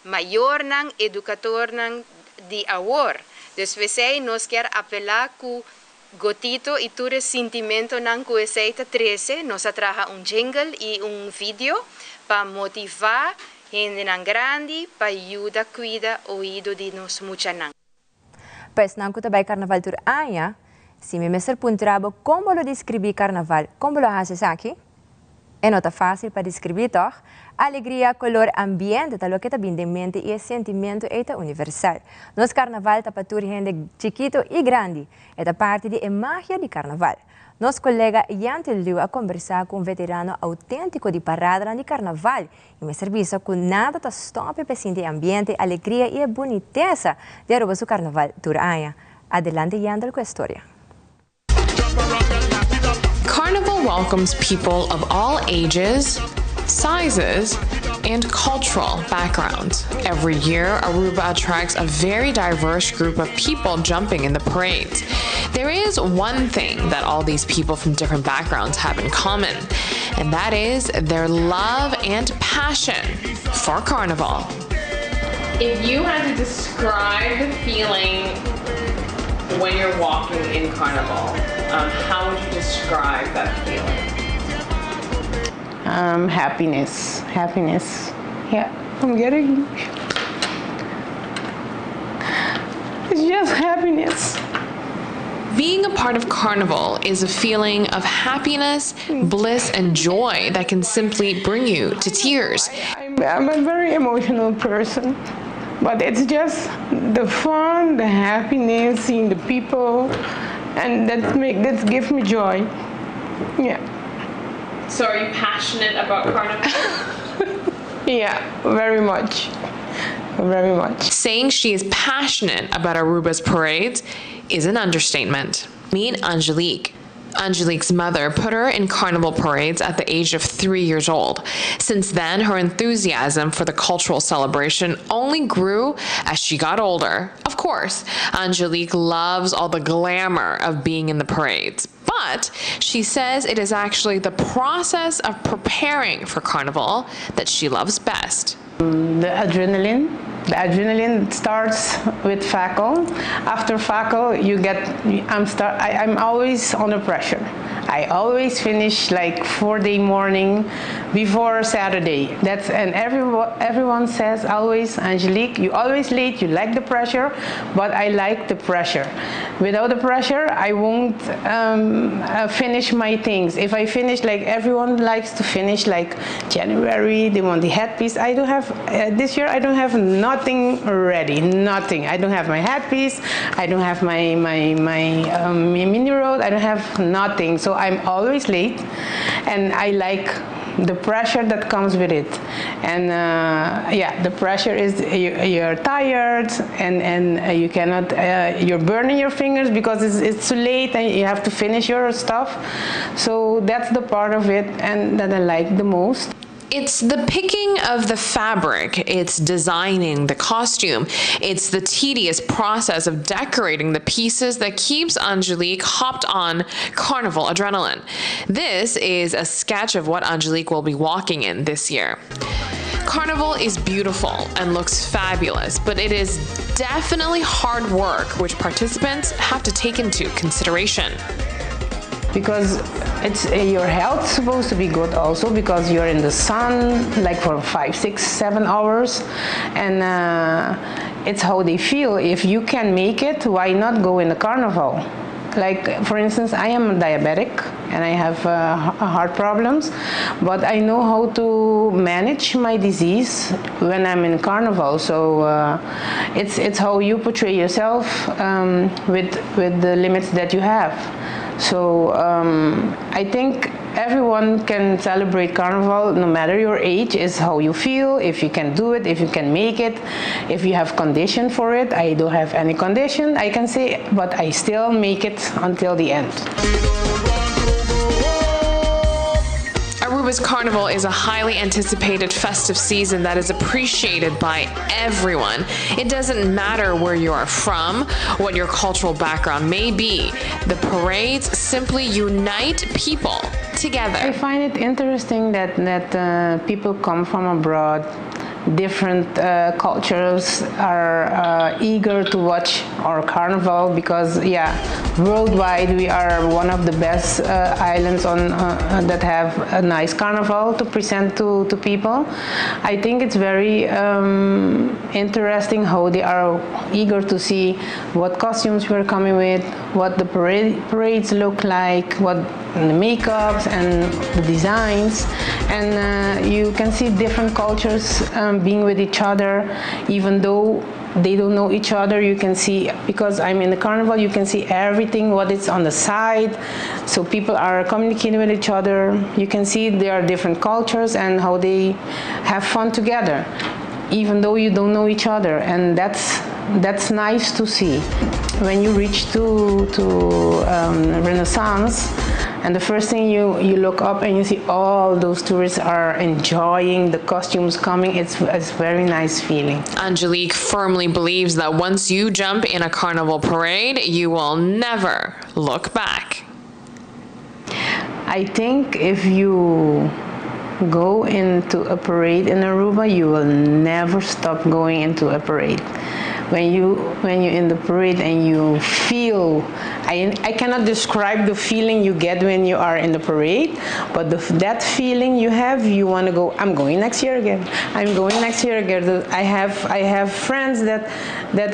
maior nang educador nang de awor. Dus pensei nós quer apelar ku gotito e ture sentimento nang QSETA 13, nós traga jingle e vídeo para motivar gente nang grande para ajudar cuida ouído de nos mucha nang. Pues nang kutabay carnaval tur aya, si me messer puntrabo como lo descrevi carnaval, como lo haces aqui? É nota fácil para descrever, toch? Alegria, color, ambiente, tal que está bem de mente e sentimento é universal. Nos carnaval está para gente chiquito e grande, é parte de magia de carnaval. Nosso colega Yante Liu a conversar com um veterano autêntico de parada de carnaval e me serviço com nada está stop para sentir ambiente, alegria e boniteza de Aruba su carnaval Turaya. Adelante Yante com a história. Carnival welcomes people of all ages, sizes, and cultural backgrounds. Every year, Aruba attracts a very diverse group of people jumping in the parades. There is one thing that all these people from different backgrounds have in common, and that is their love and passion for Carnival. If you had to describe the feeling when you're walking in Carnival, how would you describe that feeling? Happiness. Yeah, I'm getting. It's just happiness. Being a part of Carnival is a feeling of happiness, bliss, and joy that can simply bring you to tears. I'm a very emotional person, but it's just the fun, the happiness, seeing the people, and that gives me joy. Yeah. So are you passionate about Carnival? Yeah, very much. Very much. Saying she is passionate about Aruba's parades is an understatement. Meet Angelique. Angelique's mother put her in Carnival parades at the age of 3 years old. Since then, her enthusiasm for the cultural celebration only grew as she got older. Of course, Angelique loves all the glamour of being in the parades, but she says it is actually the process of preparing for Carnival that she loves best. The adrenaline starts with FACO. After FACO, I'm always under pressure. I always finish like 4-day morning before Saturday. And everyone says always, Angelique, you always late, you like the pressure, but I like the pressure. Without the pressure, I won't finish my things. If I finish, like everyone likes to finish like January, they want the headpiece. I don't have, this year I don't have nothing ready, nothing. I don't have my headpiece, I don't have my mini road, I don't have nothing. So I'm always late, and I like the pressure that comes with it. And yeah, the pressure is you're tired, and you cannot, you're burning your fingers because it's too late and you have to finish your stuff. So that's the part of it and that I like the most. It's the picking of the fabric, it's designing the costume, it's the tedious process of decorating the pieces that keeps Angelique hopped on carnival adrenaline. This is a sketch of what Angelique will be walking in this year. Carnival is beautiful and looks fabulous, but it is definitely hard work, which participants have to take into consideration. Because it's your health supposed to be good also, because you're in the sun like for 5, 6, 7 hours, and it's how they feel. If you can make it, why not go in the carnival? Like, for instance, I am diabetic and I have heart problems, but I know how to manage my disease when I'm in carnival. So it's how you portray yourself with the limits that you have. So I think everyone can celebrate carnival no matter your age. Is how you feel, if you can do it, if you can make it, if you have condition for it. I don't have any condition, I can say, but I still make it until the end. Aruba's Carnival is a highly anticipated festive season that is appreciated by everyone. It doesn't matter where you are from, what your cultural background may be. The parades simply unite people together. I find it interesting that people come from abroad. Different cultures are eager to watch our carnival because, yeah, worldwide we are one of the best islands on that have a nice carnival to present to people. I think it's very interesting how they are eager to see what costumes we're coming with, what the parades look like, what the makeups and the designs, and you can see different cultures being with each other, even though they don't know each other. You can see, because I'm in the carnival, you can see everything, what is on the side. So people are communicating with each other. You can see there are different cultures and how they have fun together, even though you don't know each other. And that's nice to see. When you reach to Renaissance, and the first thing you look up and you see all those tourists are enjoying the costumes coming. It's a very nice feeling. Angelique firmly believes that once you jump in a carnival parade, you will never look back. I think if you go into a parade in Aruba, you will never stop going into a parade. When you're in the parade and you feel, I cannot describe the feeling you get when you are in the parade, but that feeling you have, you want to go, I'm going next year again. I'm going next year again. I have friends that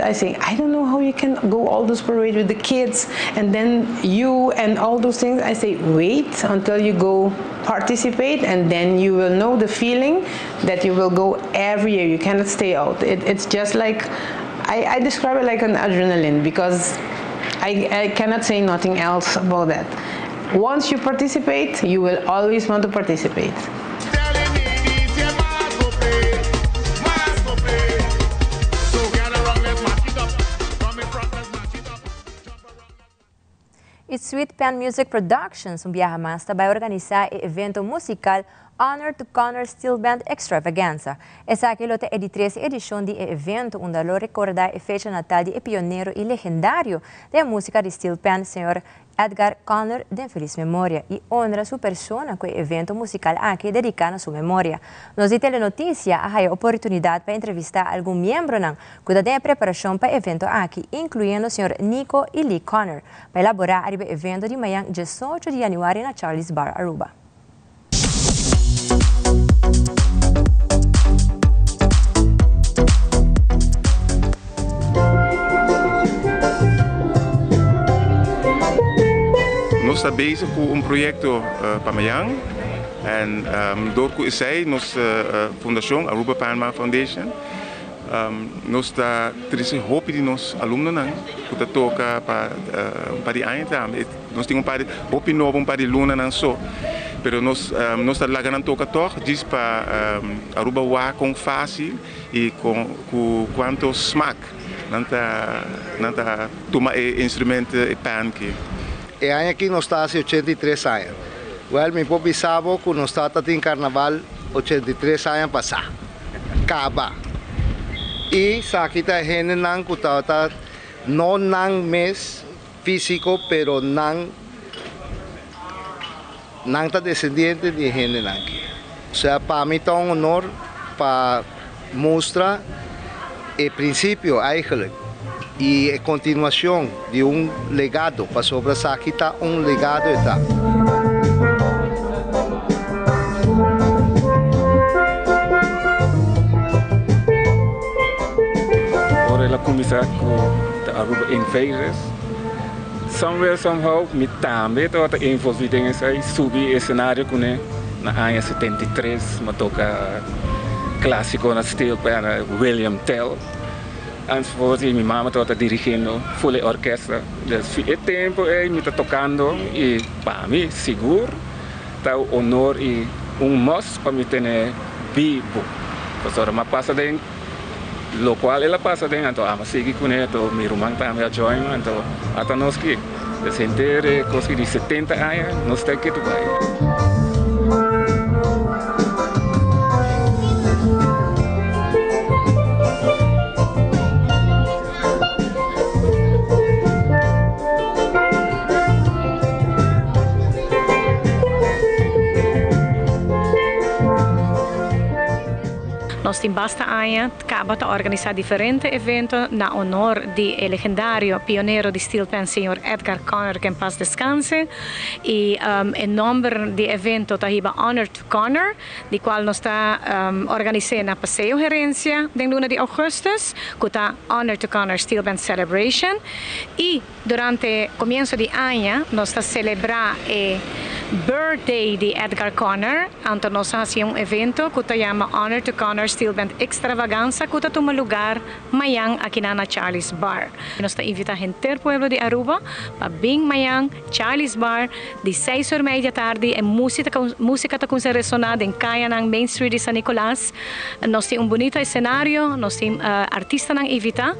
I say, I don't know how you can go all those parades with the kids, and then you and all those things. I say, wait until you go participate, and then you will know the feeling that you will go every year. You cannot stay out. It's just like, I describe it like an adrenaline, because I cannot say nothing else about that. Once you participate, you will always want to participate. It's Sweet Pen Music Productions, Biahamasta, vai organizar o evento musical Honor to Connor Steel Band Extravaganza. Essa aqui é a 13ª edição do evento, onde lo recordar a fecha natal de pioneiro e legendário da música de Steel Band, Sr. Edgar Conner de feliz memória e honra sua persona com o evento musical aqui dedicado a sua memória. Nós de Telenotícia há a oportunidade para entrevistar algum membro que da preparação para o evento aqui, incluindo o Sr. Nico e Lee Conner, para elaborar o evento de manhã 18 de janeiro na Charles Bar, Aruba. Nós estamos bezig com projeto para amanhã e door com isso nossa fundação Aruba Panama Foundation nós está trazendo hope de nós alunos que toca para ano também nós temos hope novo para luna não só pero nós está lá toca toch diz para Aruba wa com fácil e com quanto smack nanta toma instrumento e pan que E ano aqui nós estamos há 83 anos. Well, me pobisavo que nós estamos em carnaval 83 anos passar. Acaba. E aqui está gente que está não mês físico, pero não está descendente de gente aqui. Ou seja, para mim é um honor para mostrar o princípio, eigenlijk. E a continuação de legado para sobre aqui está legado está. Ora a começar com a Aruba Invaders. Somewhere somehow me também estou envolvido em esse subir cenário com na ano 73, mas toca clássico na steel para William Tell. Antes minha mamãe estava dirigindo full orquestra. O tempo me está tocando e para mim seguro está o honor e must para me ter vivo. Porque mas passa dentro, lo qual ela passa dentro, então a seguir com ele, meu irmão também a join, então até nós que sentir coisa de 70 anos nós está aqui também. Nós temos basta anos, acaba de organizar diferentes eventos na honor do legendário pioneiro de steel pan, Sr. Edgar Conner, que em paz descanse. E o nome do evento está Honor to Conner, do qual nós está organizando na Passeio Gerência, em luna de agosto, que está Honor to Conner Steel Band Celebration. E durante o começo do ano, nós está celebrando o birthday de Edgar Conner. Então, nós fazemos evento que se chama Honor to Conner Steel Band Extravaganza, que toma lugar amanhã aqui na Charles Bar. Nós invitamos a gente do pueblo de Aruba para vir amanhã Charles Bar de 6h30 da tarde. Música está com ressonada em Caia, na Main Street de San Nicolás. Nós temos bonito cenário, nós temos artistas que invitamos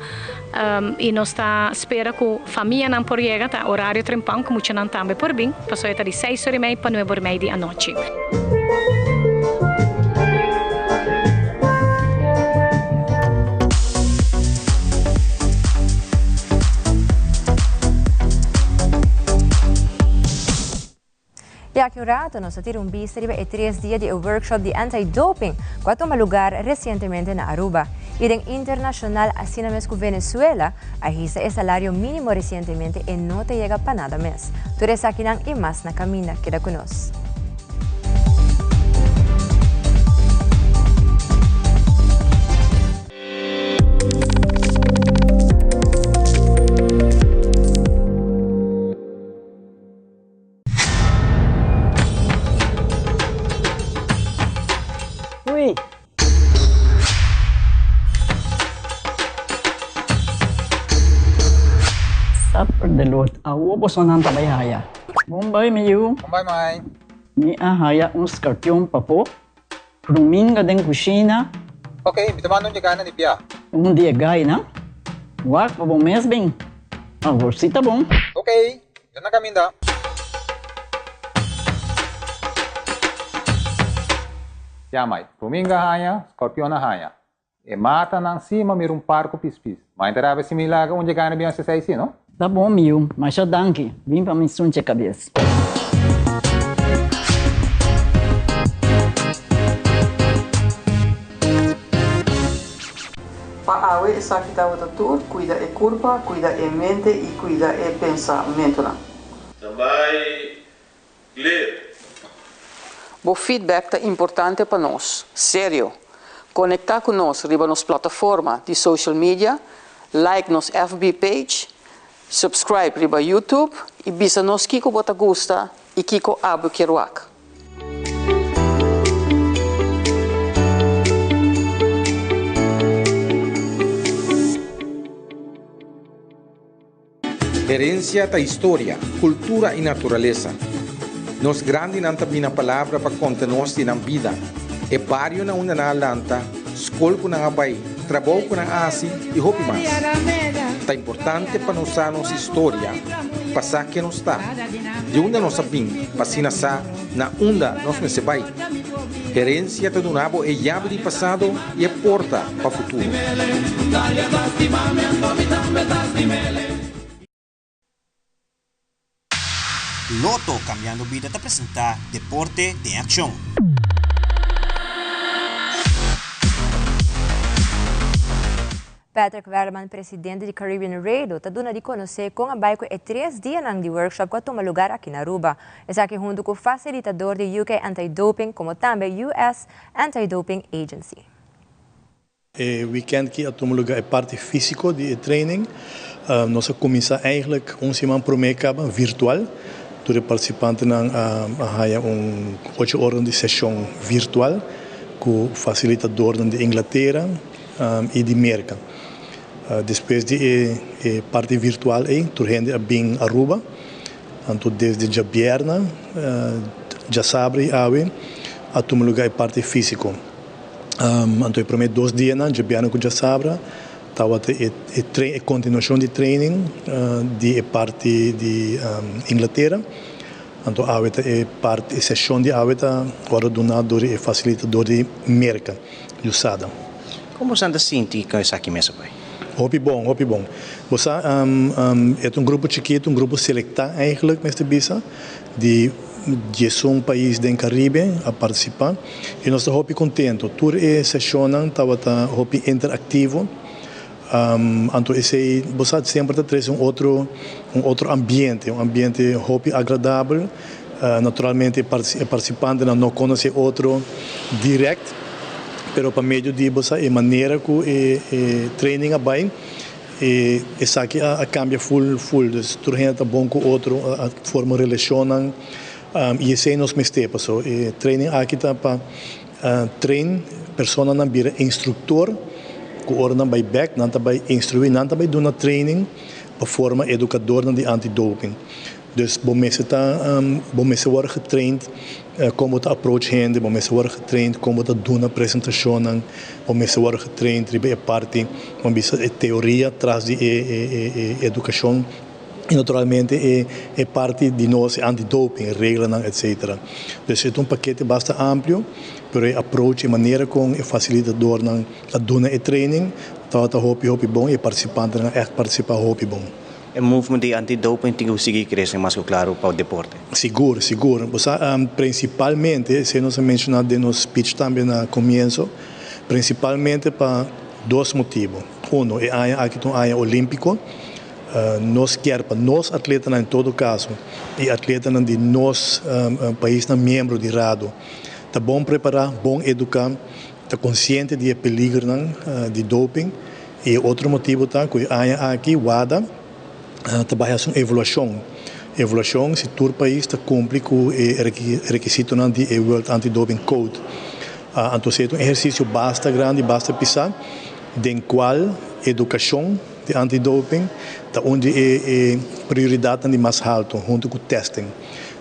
e nós espera que a família não por chegar, tá horário trempão, que muitos não também por vir. Passou de 6h30 para 9h30 da noite. E aqui um rato, nós tiramos vista de 3 dias de workshop de anti-doping que toma lugar recentemente na Aruba. E em internacional, assim mesmo Venezuela, ahisa o salário mínimo recentemente e não te chega para nada mês. Tu eres aqui e mais na caminha, queda conosco. Delot, ako po sonan tabayhaya. Bombay mayu. Bombay mai. Ni ahaya uns cartyon pa po. Pruminga den kusina. Okay, bitamano niya gana ni Pia. Dia gay na. Wak pa bong mesbing. Agorsita bong. Okay, yan na kami da. Yamay, Pruminga haya, Scorpion na haya. E mata nang si mamirong parko pispis. Mainteraba si Milaga unja gana biyan sa saisi, no? Tá bom, Mil, mas já danke. Vim para me sunte a cabeça. Para awe esa kita tudo, cuida e curva, cuida e mente e cuida e pensamento lá. Também ler. O feedback é importante para nós, sério. Conectar com nós riba nos plataforma de social media, like nos FB page, subscribe riba YouTube e bisa nos kiko bota gusta e kiko abu kiruak. Herencia da história, cultura e natureza. Nos grande não também na palavra para contar-nos na vida. É barrio na una na lanta, escola com na abai, trabalho com na asi e roupa mais. É importante para nós a nossa história, passar que nos está. De onde nós sabemos, passina sa na onda nós me se vai. Herência do nabo é chave de passado e é porta para o futuro. Loto Cambiando Vida te apresenta Deporte de Acción. Patrick Verman, presidente de Caribbean Radio, está dando a conhecer com a bairro é 3 dias de workshop que toma lugar aqui na Aruba. Está aqui junto com o facilitador de UK Anti-Doping, como também US Anti-Doping Agency. O weekend que toma lugar é parte física de training. Nós começamos eigenlijk semana primeiro virtual. Todos os participantes têm 8 horas de sessão virtual com o facilitador de Inglaterra e de América. Depois de parte virtual, tu gente bem Aruba, então desde já vierna, já sabe a tomar lugar parte físico. Então para mim 2 dias já vierna com já sabe, estava a continuação de training de parte de Inglaterra. Então a parte sessão de aveta agora donado e facilitador de América, usada. Como você sente com essa aqui mesmo, pai? Hopi bom. Você é grupo chiquito, grupo selectado eigenlijk nesta bisa de 10 países do Caribe a participar e nós estamos contentes. Toda a sessão estava interativo. Então você sempre traz outro ambiente, hopi agradável. Naturalmente o participante não conhece outro direto. Pero para meio de você a maneira que o training vai essa aqui a cambia full dus tu gente bom com outro a forma relacionam e esse nos mestepa so training aqui tá para train persona na bira instrutor que ora não vai back não tá vai instruir não tá vai dar training para forma educador de antidoping. Dus bom mês worden getraind como te approach gente, bom mês worden getraind como te doen een presentatie, bom mês worden getraind ribe a parte, bom mês a teoria atrás de educação e naturalmente é parte de nós antidoping, regras, etc. Dus é paquete bastante amplo, pero o approach e maneira como o facilitador a doen e training, tá hopi bom e participante echt participar hopi bom. O movimento de antidoping tem que conseguir crescer mais claro para o deporte. Seguro. Principalmente, se nós mencionamos no speech também no começo, principalmente para 2 motivos. Aqui tem um ano olímpico. Nós queremos para nós atletas em todo caso e atletas de nós país membro de RADO, tá bom preparar, bom educar, tá consciente de peligro de doping e outro motivo tá que aqui WADA trabalha com evaluação se todo país está cumpre com o requisito do World Anti-Doping Code. Então é um exercício bastante grande, bastante pisar, em qual educação de antidoping está onde é prioridade de mais alto, junto com o testing.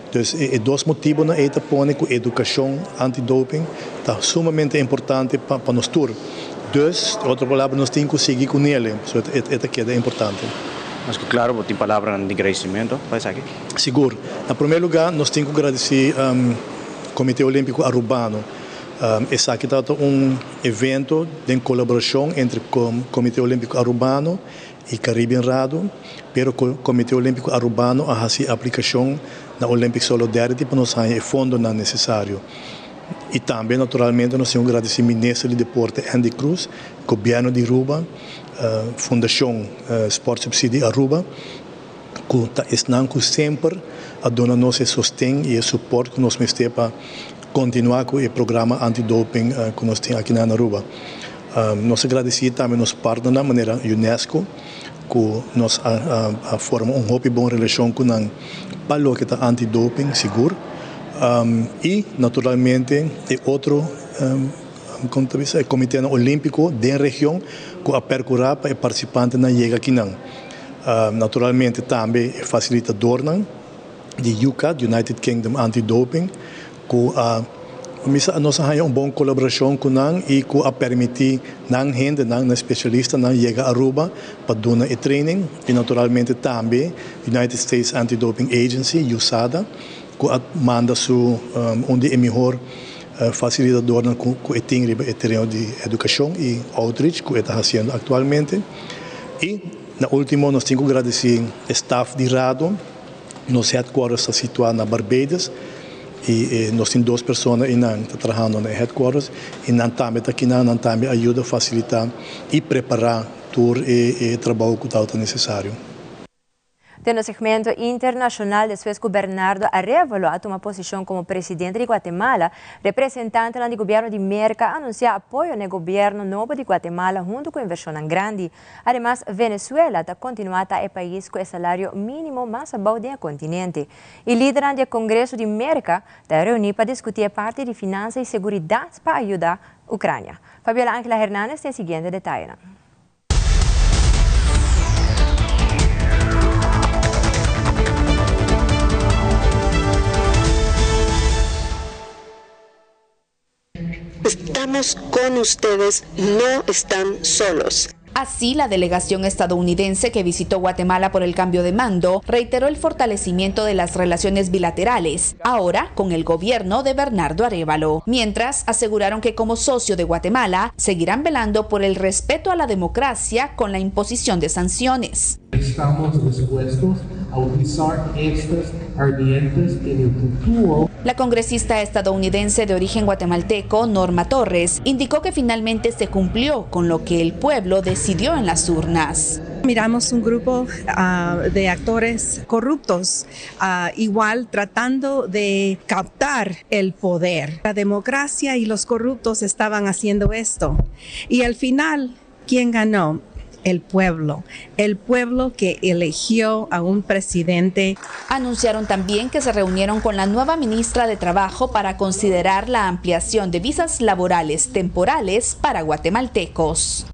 Então, 2 motivos na ETA põe com educação antidoping está sumamente importante para nós todos. Outra palavra, nós temos que seguir com ele, isso é importante. Mas que claro, tem palavra de agradecimento, faz aqui? Seguro. Em primeiro lugar, nós temos que agradecer ao Comitê Olímpico Arubano. Esse aqui é evento de colaboração entre o Comitê Olímpico Arubano e Caribbean Rado, pero o Comitê Olímpico Arubano a fazer aplicação na Olympic Solidarity para nós ter fundo não necessário. E também, naturalmente, nós temos agradecer ao ministro de Deporte, Andy Cruz, governo de Aruba, Fundação Sport Subsidy Aruba, que estão sempre a donar nosso sustento e suporte que nós temos para continuar com o programa antidoping que nós temos aqui na Aruba. Nós agradecemos também aos parceiros da maneira UNESCO, que nós formamos uma boa relação com o palo que está antidoping seguro. E, naturalmente, outro Comitê Olímpico da região que a percurar para participante na chega aqui. Naturalmente, também é facilitador de UCAD, United Kingdom Anti-Doping, que nós temos uma boa colaboração com eles e que permite a gente, a especialista, chegar a Aruba para dar o training. E, naturalmente, também United States Anti-Doping Agency, USADA, que manda onde é melhor facilitador que tem o terreno de educação e outreach que está fazendo atualmente. E, na última, nós temos que agradecer ao staff de Rado. Nos headquarters está situado na Barbados e nós temos 2 pessoas que estão trabalhando no headquarters e nós também ajuda a facilitar e preparar todo o trabalho que está necessário. En el segmento internacional, después Bernardo Arévalo a tomar posición como presidente de Guatemala, representante del gobierno de América anuncia apoyo en el gobierno nuevo de Guatemala junto con inversión grande. Además, Venezuela está continuando el país con el salario mínimo más bajo del continente. El líder del Congreso de América está reunido para discutir parte de finanzas y seguridad para ayudar a Ucrania. Fabiola Ángela Hernández tiene el siguiente detalle. Estamos con ustedes, no están solos. Así, la delegación estadounidense que visitó Guatemala por el cambio de mando reiteró el fortalecimiento de las relaciones bilaterales, ahora con el gobierno de Bernardo Arévalo. Mientras, aseguraron que como socio de Guatemala, seguirán velando por el respeto a la democracia con la imposición de sanciones. Estamos dispuestos a utilizar estas herramientas en el futuro. La congresista estadounidense de origen guatemalteco, Norma Torres, indicó que finalmente se cumplió con lo que el pueblo decidió en las urnas. Miramos un grupo de actores corruptos, igual tratando de captar el poder. La democracia y los corruptos estaban haciendo esto. Y al final, ¿quién ganó? El pueblo que eligió a un presidente. Anunciaron también que se reunieron con la nueva ministra de Trabajo para considerar la ampliación de visas laborales temporales para guatemaltecos.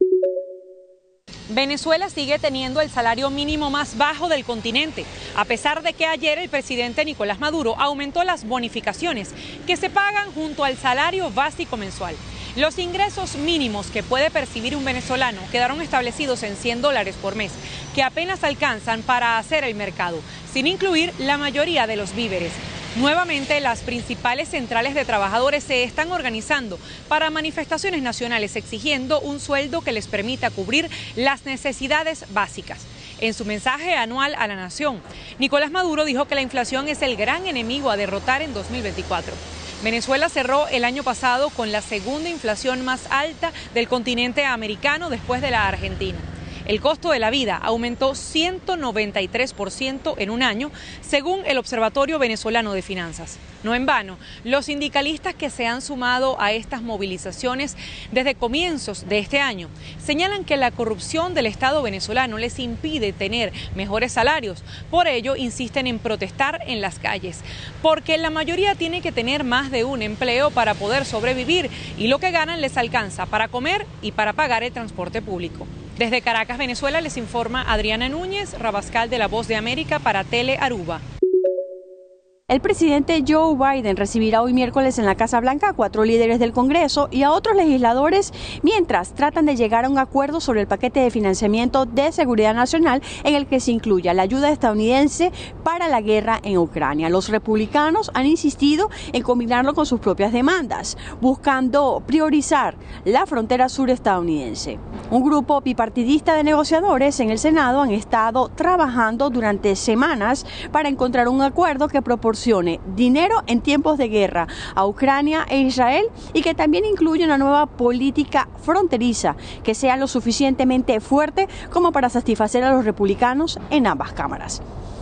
Venezuela sigue teniendo el salario mínimo más bajo del continente, a pesar de que ayer el presidente Nicolás Maduro aumentó las bonificaciones que se pagan junto al salario básico mensual. Los ingresos mínimos que puede percibir un venezolano quedaron establecidos en $100 por mes, que apenas alcanzan para hacer el mercado, sin incluir la mayoría de los víveres. Nuevamente, las principales centrales de trabajadores se están organizando para manifestaciones nacionales exigiendo un sueldo que les permita cubrir las necesidades básicas. En su mensaje anual a la nación, Nicolás Maduro dijo que la inflación es el gran enemigo a derrotar en 2024. Venezuela cerró el año pasado con la segunda inflación más alta del continente americano después de la Argentina. El costo de la vida aumentó 193% en un año, según el Observatorio Venezolano de Finanzas. No en vano, los sindicalistas que se han sumado a estas movilizaciones desde comienzos de este año señalan que la corrupción del Estado venezolano les impide tener mejores salarios. Por ello, insisten en protestar en las calles, porque la mayoría tiene que tener más de un empleo para poder sobrevivir y lo que ganan les alcanza para comer y para pagar el transporte público. Desde Caracas, Venezuela, les informa Adriana Núñez, Rabascal de La Voz de América para Tele Aruba. El presidente Joe Biden recibirá hoy miércoles en la Casa Blanca a 4 líderes del Congreso y a otros legisladores mientras tratan de llegar a un acuerdo sobre el paquete de financiamiento de seguridad nacional en el que se incluya la ayuda estadounidense para la guerra en Ucrania. Los republicanos han insistido en combinarlo con sus propias demandas, buscando priorizar la frontera sur estadounidense. Un grupo bipartidista de negociadores en el Senado han estado trabajando durante semanas para encontrar un acuerdo que proporcione dinero en tiempos de guerra a Ucrania e Israel y que también incluya una nueva política fronteriza que sea lo suficientemente fuerte como para satisfacer a los republicanos en ambas cámaras.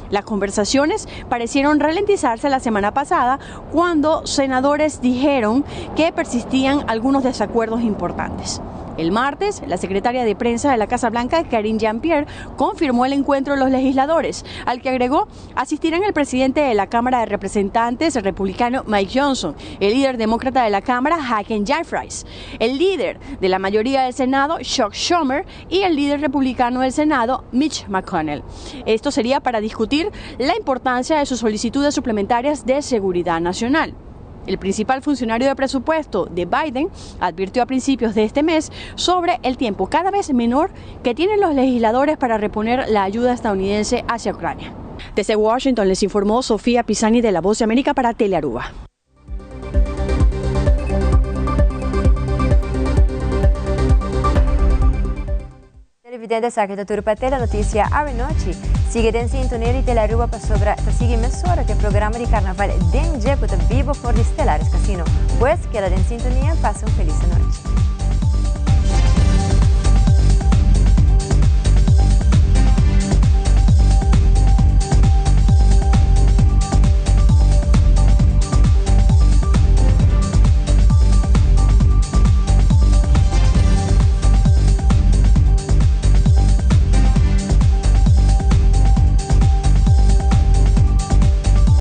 Las conversaciones parecieron ralentizarse la semana pasada cuando senadores dijeron que persistían algunos desacuerdos importantes. El martes, la secretaria de prensa de la Casa Blanca, Karine Jean-Pierre, confirmó el encuentro de los legisladores, al que agregó asistirán el presidente de la Cámara de Representantes, el republicano Mike Johnson, el líder demócrata de la Cámara, Hakeem Jeffries, el líder de la mayoría del Senado, Chuck Schumer, y el líder republicano del Senado, Mitch McConnell. Esto sería para discutir la importancia de sus solicitudes suplementarias de seguridad nacional. El principal funcionario de presupuesto de Biden advirtió a principios de este mes sobre el tiempo cada vez menor que tienen los legisladores para reponer la ayuda estadounidense hacia Ucrania. Desde Washington les informó Sofía Pisani de La Voz de América para Telearuba. Televidentes, aqui da Turpatela, notícia à noite. Siga em sintonia de Telearuba para sobre a seguir emissora que o programa de carnaval den dia para vivo for de Estelares Casino. Pois, queda em sintonia, passa feliz noite.